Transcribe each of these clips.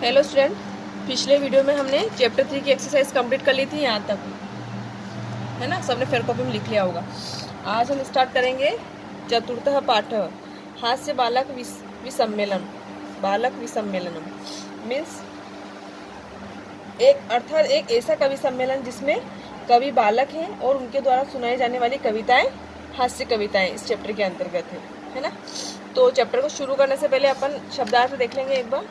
Hello student, पिछले video में हमने चैप्टर 3 की एक्सरसाइज कंप्लीट कर ली थी यहाँ तक, है ना। सबने फेयर कॉपी में लिख लिया होगा। आज हम स्टार्ट करेंगे चतुर्थः पाठ, हास्य बालक विसम्मेलन। बालक विसम्मेलनम मीन्स अर्थात एक ऐसा कवि सम्मेलन जिसमें कवि बालक हैं और उनके द्वारा सुनाई जाने वाली कविताएं हास्य कविताएं इस चैप्टर के अंतर्गत है ना। तो चैप्टर को शुरू करने से पहले अपन शब्दार्थ देख लेंगे एक बार।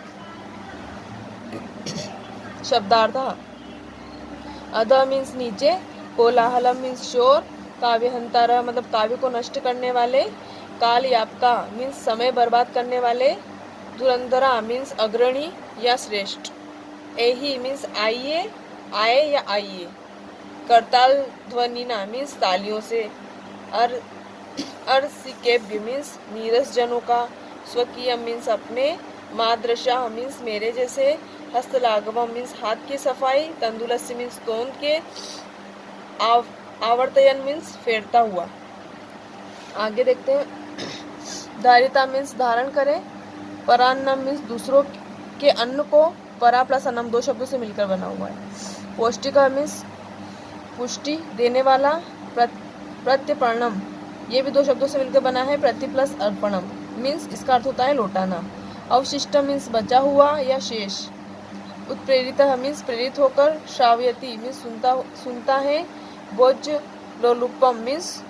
शब्दार्थ, अध मीन्स नीचे, कोलाहलम मीन्स शोर, काव्यहंतारः मतलब काव्य को नष्ट करने वाले, काल यापका मीन्स समय बर्बाद करने वाले, धुरंधरा मीन्स अग्रणी या श्रेष्ठ, एही मीन्स आइए, आए या आइए, करताल ध्वनिना मीन्स तालियों से, अर्सिकेभ्य मीन्स नीरस जनों का, स्वकीय मीन्स अपने, मादृशा मीन्स मेरे जैसे, हस्तलाघवम मीन्स हाथ की सफाई, तंदुलस्य मीन्स तोंद के, आवर्तयन मीन्स फेरता हुआ। आगे देखते हैं। धारिता मीन्स धारण करें, परान्नम मीन्स दूसरों के अन्न को, परा प्लस अन्नम दो शब्दों से मिलकर बना हुआ है। पौष्टिका मीन्स पुष्टि देने वाला, प्रत्यपर्णम ये भी दो शब्दों से मिलकर बना है, प्रति प्लस अर्पणम मीन्स इसका अर्थ होता है लौटाना। अवशिष्टम मीन्स बचा हुआ या शेष। उत्प्रेरित मीन्स प्रेरित होकर, श्रावयति मीन्स सुनता है, भोज लोलुपम मीन्स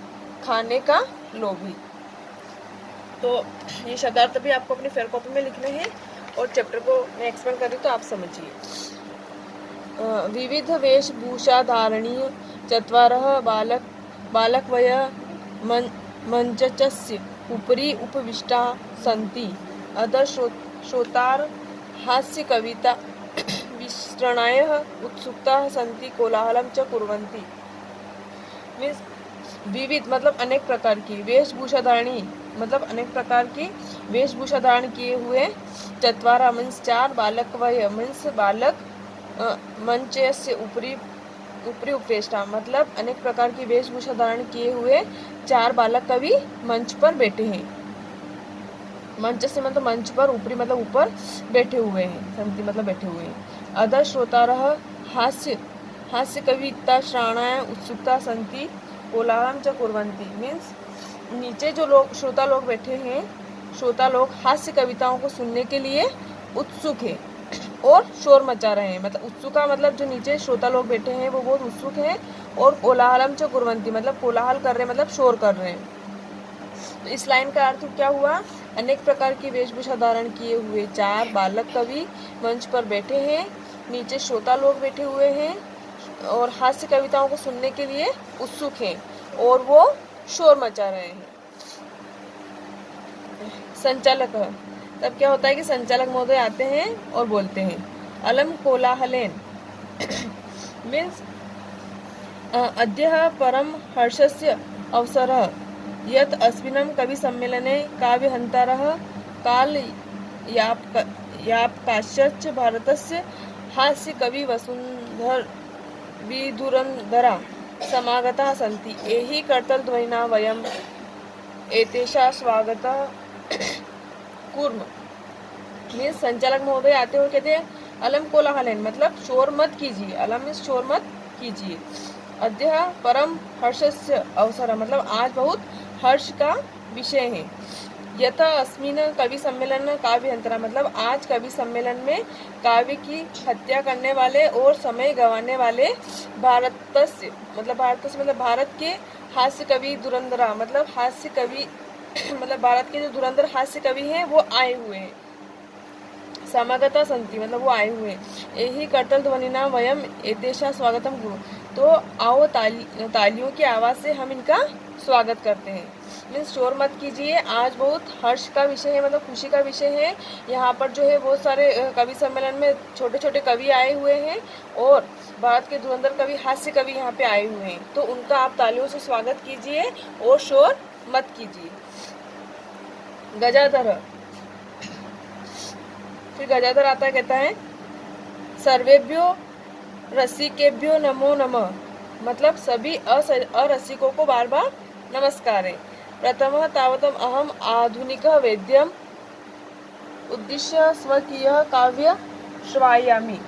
खाने का लोभी। तो ये शब्दार्थ भी आपको अपनी फेयर कॉपी में लिखने हैं और चैप्टर को मैं एक्सप्लेन कर रही हूँ तो आप समझिए। विविध वेशभूषा धारणीय चत्वारः बालकवय मंचस्य उपरि उपविष्टाः सन्ति, अधः श्रोतार हास्य कविता विश्रणायः उत्सुकाः सन्ति, कोलाहलं च कुर्वन्ति। मीन्स विविध मतलब अनेक प्रकार की, वेशभूषा धारणी मतलब अनेक प्रकार की वेशभूषा धारण किए हुए, चत्वारा मीन्स चार, बालकवय मीन्स बालक, मंचस्य ऊपरी उपवेष्टा मतलब अनेक प्रकार की वेशभूषा धारण किए हुए चार बालक कवि मंच पर बैठे हैं। मंच से मतलब मंच पर, ऊपरी मतलब ऊपर बैठे हुए हैं, संति मतलब बैठे हुए हैं। अधः श्रोतारः हास्य कविता श्रवणाय उत्सुकता सन्ति, कोलाहलं च कुर्वन्ति मीन्स नीचे जो लोग श्रोता लोग बैठे हैं, श्रोता लोग हास्य कविताओं को सुनने के लिए उत्सुक है और शोर मचा रहे हैं। मतलब उत्सुका मतलब जो नीचे श्रोता लोग बैठे हैं वो बहुत उत्सुक हैं, और कोलाहलम च कुर्वन्ति मतलब कोलाहल कर रहे हैं मतलब शोर कर रहे हैं। तो इस लाइन का अर्थ क्या हुआ? अनेक प्रकार की वेशभूषा धारण किए हुए चार बालक कवि मंच पर बैठे हैं, नीचे श्रोता लोग बैठे हुए हैं और हास्य कविताओं को सुनने के लिए उत्सुक हैं और वो शोर मचा रहे हैं। संचालक, तब क्या होता है कि संचालक महोदय आते हैं और बोलते हैं, अलम कोलाहलेन मीन्स अद्य परम हर्षस्य अवसरः यत् अस्मिन् कवि सम्मेलने काव्यहंतारः काल यापकाश्च भारतस्य हास्य कवि विधुरंधरा समागताः सन्ति, एहि कर्तलध्वनिना वयम् एतेषां स्वागतः कुर्म। मीन्स संचालक महोदय आते हुए कहते हैं अलम कोलाहलेन मतलब शोर मत कीजिए, अलम मीन्स शोर मत कीजिए। अद्य परम हर्षस्य अवसर मतलब आज बहुत हर्ष का विषय है। यथा अस्मिन् कवि सम्मेलन काव्यहंतरा मतलब आज कवि सम्मेलन में काव्य की हत्या करने वाले और समय गंवाने वाले भारतस्य मतलब भारत के हास्य कवि धुरंधरा मतलब हास्य कवि मतलब भारत के जो धुरंधर हास्य कवि हैं वो आए हुए हैं। समागता सन्ति मतलब वो आए हुए हैं। यही कर्तल ध्वनिना वयम एतेषां स्वागतम कुरु, तो आओ तालियों की आवाज़ से हम इनका स्वागत करते हैं। मीन्स शोर मत कीजिए, आज बहुत हर्ष का विषय है मतलब खुशी का विषय है। यहाँ पर जो है बहुत सारे कवि सम्मेलन में छोटे छोटे कवि आए हुए हैं और भारत के धुरंधर कवि हास्य कवि यहाँ पे आए हुए हैं, तो उनका आप तालियों से स्वागत कीजिए और शोर मत कीजिए। गजाधर, फिर गजाधर आता है, कहता है सर्वेभ्यो रसिकेभ्यो नमो नमः मतलब सभी अरसिकों को बार बार नमस्कार है। प्रथमः तावतम अहम आधुनिक वेद्यम उद्दिश्य स्वकीय काव्य श्वायामि।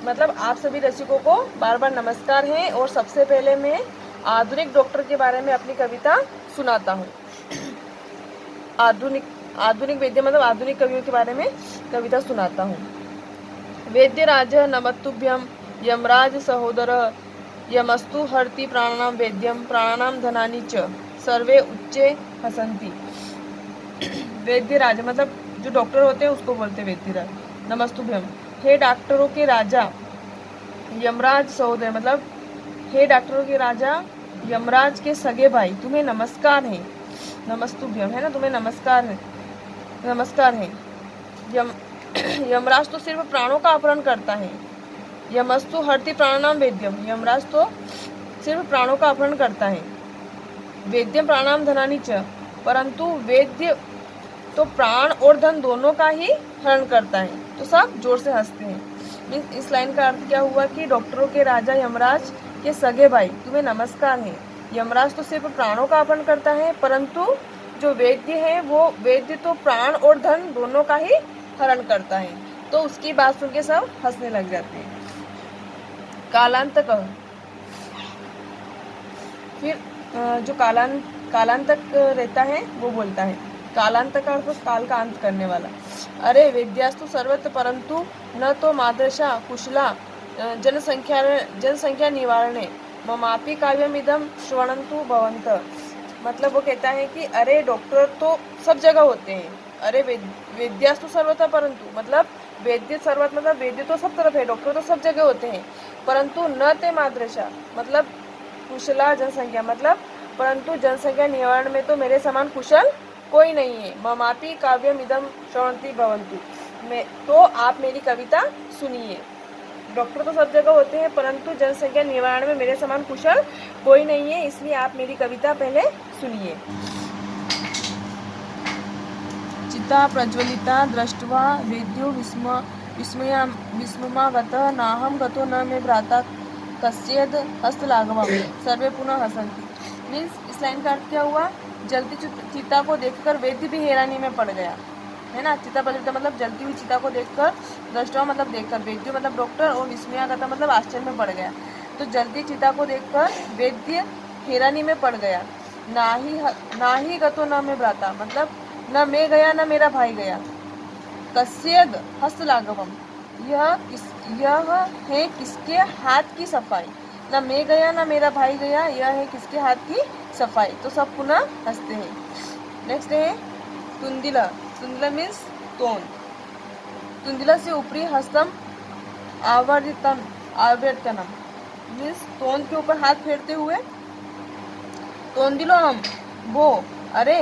मतलब आप सभी रसिकों को बार बार नमस्कार है। और सबसे पहले मैं आधुनिक डॉक्टर के बारे में अपनी कविता सुनाता हूँ। आधुनिक वैद्य मतलब आधुनिक कवियों के बारे में कविता सुनाता हूँ। वैद्यराज नमस्तुभ्यं यमराज सहोदर यमस्तु हरति प्राणानां वैद्यं प्राणानां धनानि च सर्वे उच्चे हसन्ति। वैद्यराज मतलब जो डॉक्टर होते हैं उसको बोलते हैं वैद्यराज। नमस्तुभ्यं हे डॉक्टरों के राजा यमराज सहोदर मतलब हे डॉक्टरों के राजा यमराज के सगे भाई तुम्हें नमस्कार है। नमस्तुभ्यं है ना, तुम्हें नमस्कार है। यमराज तो सिर्फ प्राणों का अपहरण करता है। यमस्तु हरति प्राणानां वैद्यम यमराज तो सिर्फ प्राणों का अपहरण करता है। वैद्यम प्राणानां धनानि च परंतु वैद्य तो प्राण और धन दोनों का ही हरण करता है। तो सब जोर से हंसते हैं। इस लाइन का अर्थ क्या हुआ कि डॉक्टरों के राजा यमराज के सगे भाई तुम्हें नमस्कार है। यमराज तो सिर्फ प्राणों का अपहरण करता है परंतु जो वैद्य है वो वैद्य तो प्राण और धन दोनों का ही हरण करता है। तो उसकी बात सुन के सब हंसने लग जाते हैं। कालांतक फिर जो कालांतक रहता है वो बोलता है। कालांतक का अर्थ काल का अंत करने वाला। अरे वेद्यास्तु सर्वत्र परंतु न तो मादृशा कुशला जनसंख्या निवारणे ममापि काव्यमिदं श्रवणन्तु भवन्त। मतलब वो कहता है कि अरे डॉक्टर तो सब जगह होते हैं। अरे वेद्यास्तु सर्वत्र परंतु मतलब वैद्य सर्वत्र मतलब वैद्य तो सब तरफ है, डॉक्टर तो सब जगह होते हैं। परंतु न ते मादृशा मतलब कुशला जनसंख्या मतलब परंतु जनसंख्या निवारण में तो मेरे समान कुशल कोई नहीं है। ममापि काव्यम इदम श्रवन्ति भवन्तु मैं तो आप मेरी कविता सुनिए। डॉक्टर तो सब जगह होते हैं परंतु जनसंख्या निवारण में मेरे समान कुशल कोई नहीं है, इसलिए आप मेरी कविता पहले सुनिए। चिता प्रज्वलिता दृष्ट्वा वेद्यो विस्मयागतः नाहं गतो न मे भ्राता कस्येद हस्तलाघवम् सर्वे पुनः हसन्ति। मीन्स इस लाइन का अर्थ क्या हुआ, जलती चिता को देखकर वैद्य भी हैरानी में पड़ गया है ना। चिता प्रज्वलिता मतलब जलती हुई चिता को देखकर, दृष्टवा मतलब देखकर, वेद्य मतलब डॉक्टर और विस्मयागतः मतलब आश्चर्य में पड़ गया। तो जलती चिता को देखकर वैद्य हैरानी में पड़ गया। ना ही गतो न मैं भ्राता मतलब न मैं गया न मेरा भाई गया। कस्येद हस्तलाघवम् यह है किसके हाथ की सफाई। न मैं गया न मेरा भाई गया, यह है किसके हाथ की सफाई। तो सब पुनः हंसते हैं। नेक्स्ट है तुंदिला। तुंदिला मीन्स तोंद। तुंदिला से ऊपरी हस्तम आवर्तनम मीन्स तोंद के ऊपर हाथ फेरते हुए। तोंदिलो हम वो अरे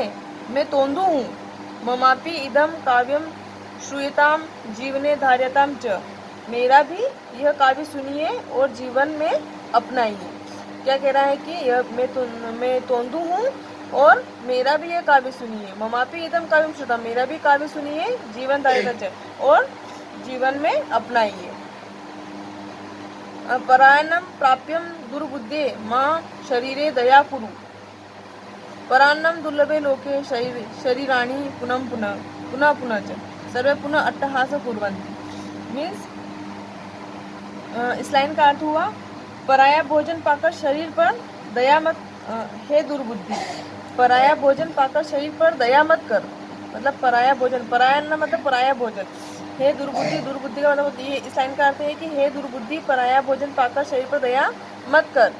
मैं तोंदू हूँ। ममापि इदम काव्यम श्रूयताम जीवने धार्यताम च मेरा भी यह काव्य सुनिए और जीवन में अपनाइए। क्या कह रहा है कि यह मैं तोंदू हूँ और मेरा भी यह काव्य सुनिए। ममापि इदम काव्यम श्रुतम मेरा भी काव्य सुनिए जीवन धार्यताम च और जीवन में अपनाइए। परायणम प्राप्यम दुर्बुद्धे माँ शरीरे दया कुरु परान्नम दुर्लभे लोके शरीराणि पुनः च सर्वे पुनः अट्टहास कुर्वन्ति। मीन्स इस लाइन का अर्थ हुआ पराया भोजन पाकर शरीर पर दया मत हे दुर्बुद्धि। पराया भोजन पाकर शरीर पर दया मत कर मतलब पराया भोजन, परायण मतलब पराया भोजन। हे दुर्बुद्धि, दुर्बुद्धि का मतलब ये इस लाइन का अर्थ है कि हे दुर्बुद्धि पराया भोजन पाकर शरीर पर दया मत कर।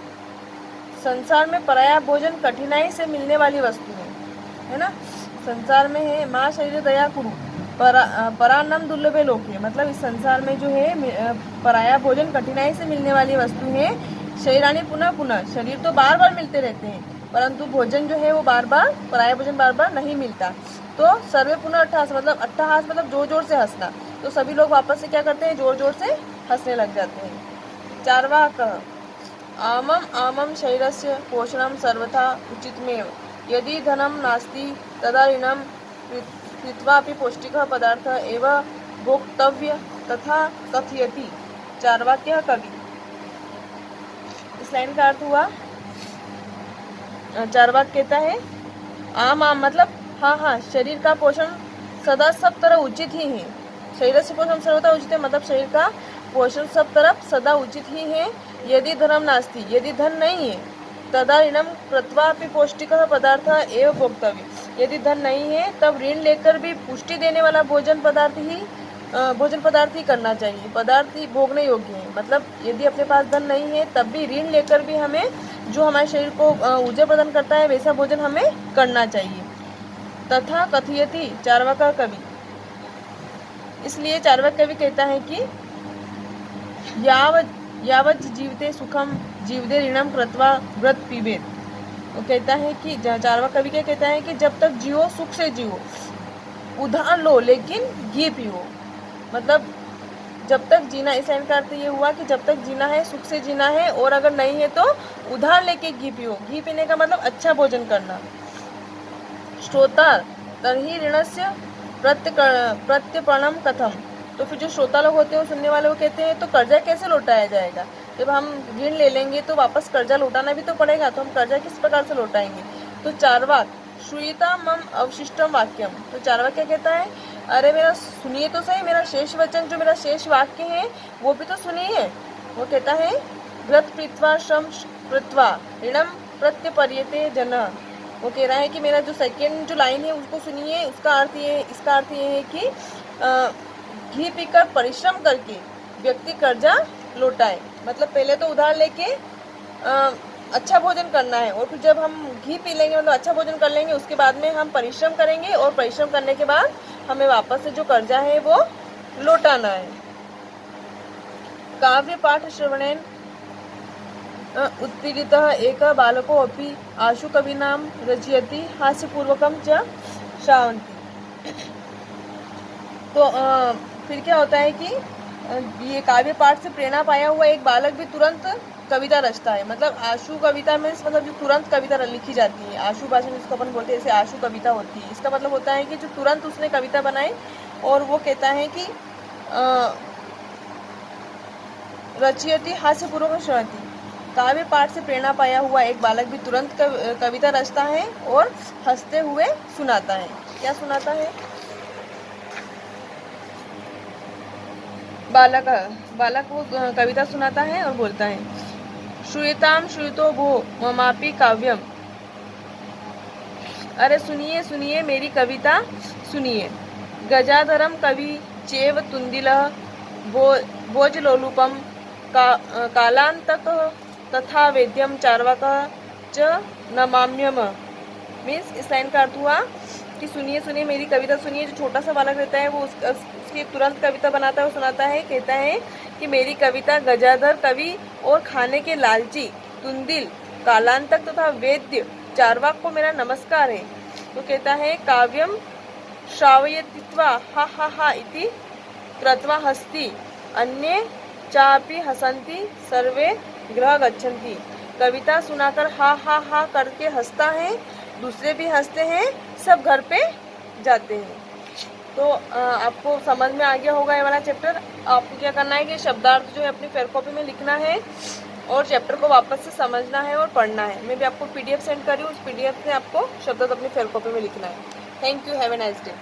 संसार में पराया भोजन कठिनाई से मिलने वाली वस्तु है ना। संसार में है माँ शरीर दया कुरु परान्नम दुर्लभे लोके मतलब इस संसार में जो है पराया भोजन कठिनाई से मिलने वाली वस्तु है। शरीरानी पुनः शरीर तो बार बार मिलते रहते हैं परंतु भोजन जो है वो बार बार पराया भोजन बार बार नहीं मिलता। तो सर्वे पुनः अट्टहास मतलब जोर जोर से हंसना। तो सभी लोग वापस से क्या करते हैं, जोर जोर से हंसने लग जाते हैं। चार्वाक आमम शरीरस्य पोषणं सर्वथा उचितमेव यदि धनं नास्ति तदा ऋणं कृत्वापि पौष्टिकः पदार्थ एव भोक्तव्य तथा कथयति चार्वाक्यः कवि। इस लाइन का अर्थ हुआ चार्वाक कहता है आम मतलब हाँ शरीर का पोषण सदा सब तरह उचित ही है शरीरस्य पोषणं सर्वथा उचित, मतलब शरीर का पोषण सब तरफ सदा उचित ही है। यदि धनम नास्ति, यदि धन नहीं है, तदा ऋणम कृत्वा अपि पौष्टिकः पदार्थः एव भोक्तव्य, यदि धन नहीं है तब ऋण लेकर भी पुष्टि देने वाला भोजन पदार्थ ही करना चाहिए, पदार्थ ही भोगने योग्य है। मतलब यदि अपने पास धन नहीं है तब भी ऋण लेकर भी हमें जो हमारे शरीर को ऊर्जा प्रदान करता है वैसा भोजन हमें करना चाहिए। तथा कथयति चार्वाक कवि, इसलिए चार्वाक कवि कहता है कि यावत जीवते सुखम जीवदे ऋणम कृत्वा व्रत पीबेत। वो कहता है कि चार्वाक कवि क्या कहता है कि जब तक जियो सुख से जियो, उधार लो लेकिन घी पियो। मतलब जब तक जीना, इस लाइन का अर्थ ये हुआ कि जब तक जीना है सुख से जीना है, और अगर नहीं है तो उधार लेके घी पियो। घी पीने का मतलब अच्छा भोजन करना। श्रोता तर्हि ऋणस्य प्रत्यर्पणम कथम, तो फिर जो श्रोता लोग होते हैं वो सुनने वाले वो कहते हैं तो कर्जा कैसे लौटाया जाएगा। जब हम ऋण ले लेंगे तो वापस कर्जा लौटाना भी तो पड़ेगा, तो हम कर्जा किस प्रकार से लौटाएंगे। तो चार्वाक श्रूयता मम अवशिष्टम वाक्यम, तो चार्वाक क्या कहता है, अरे मेरा सुनिए तो सही, मेरा शेष वचन जो मेरा शेष वाक्य है वो भी तो सुनिए। वो कहता है व्रत पीत्वा श्रम कृत्वा ऋणम प्रत्यपर्यते जन। वो कह रहा है कि मेरा जो सेकेंड जो लाइन है उसको सुनिए, इसका अर्थ ये है कि घी पीकर परिश्रम करके व्यक्ति कर्जा लौटाए। मतलब पहले तो उधार लेके अच्छा भोजन करना है, और फिर जब हम घी पी लेंगे मतलब अच्छा भोजन कर लेंगे, उसके बाद में हम परिश्रम करेंगे, और परिश्रम करने के बाद हमें वापस से जो कर्जा है वो लौटाना है। काव्य पाठ श्रवणेन उत्पीड़ितः एक बालको अपि आशु कविनां रचयति हास्यपूर्वकं च श्रावन्ति। तो फिर क्या होता है कि ये काव्य पाठ से प्रेरणा पाया हुआ एक बालक भी तुरंत कविता रचता है। मतलब आशु कविता में मतलब जो तुरंत कविता लिखी जाती है, आशु भाषा में जिसको अपन बोलते हैं, ऐसे आशु कविता होती है। इसका मतलब होता है कि जो तुरंत उसने कविता बनाई, और वो कहता है कि रचयति हास्यपूर्वक श्रवन्ति, काव्य पाठ से प्रेरणा पाया हुआ एक बालक भी तुरंत कविता रचता है और हंसते हुए सुनाता है। क्या सुनाता है? बालक वो कविता सुनाता है और बोलता है श्रूयताम श्रूयतो भो ममापि काव्यम, अरे सुनिए सुनिए मेरी कविता सुनिए। गजाधरम कवि चेव तुंदिलः भोजलोलुपम कालांतक तथा वेद्यम चार्वाकः च नमाम्यम। मीन्स इस लाइन का अर्थ हुआ कि सुनिए सुनिए मेरी कविता सुनिए। जो छोटा सा बालक रहता है वो उसकी तुरंत कविता बनाता है और सुनाता है। कहता है कि मेरी कविता गजाधर कवि और खाने के लालची तुंदिल कालांतक तथा वेद्य चार्वाक को मेरा नमस्कार है। तो कहता है काव्यम श्रावयतित्वा हा हा हा इति कृत्वा हस्ति अन्ये चापि हसन्ति सर्वे गृह गच्छन्ति। कविता सुनाकर हा हा हा करके हंसता है, दूसरे भी हंसते हैं, सब घर पे जाते हैं। तो आपको समझ में आ गया होगा ये वाला चैप्टर। आपको क्या करना है कि शब्दार्थ जो है अपनी फेयर कॉपी में लिखना है और चैप्टर को वापस से समझना है और पढ़ना है। मैं भी आपको PDF सेंड कर रही हूँ, उस PDF से आपको शब्दार्थ अपनी फेयर कॉपी में लिखना है। Thank you, have a nice day.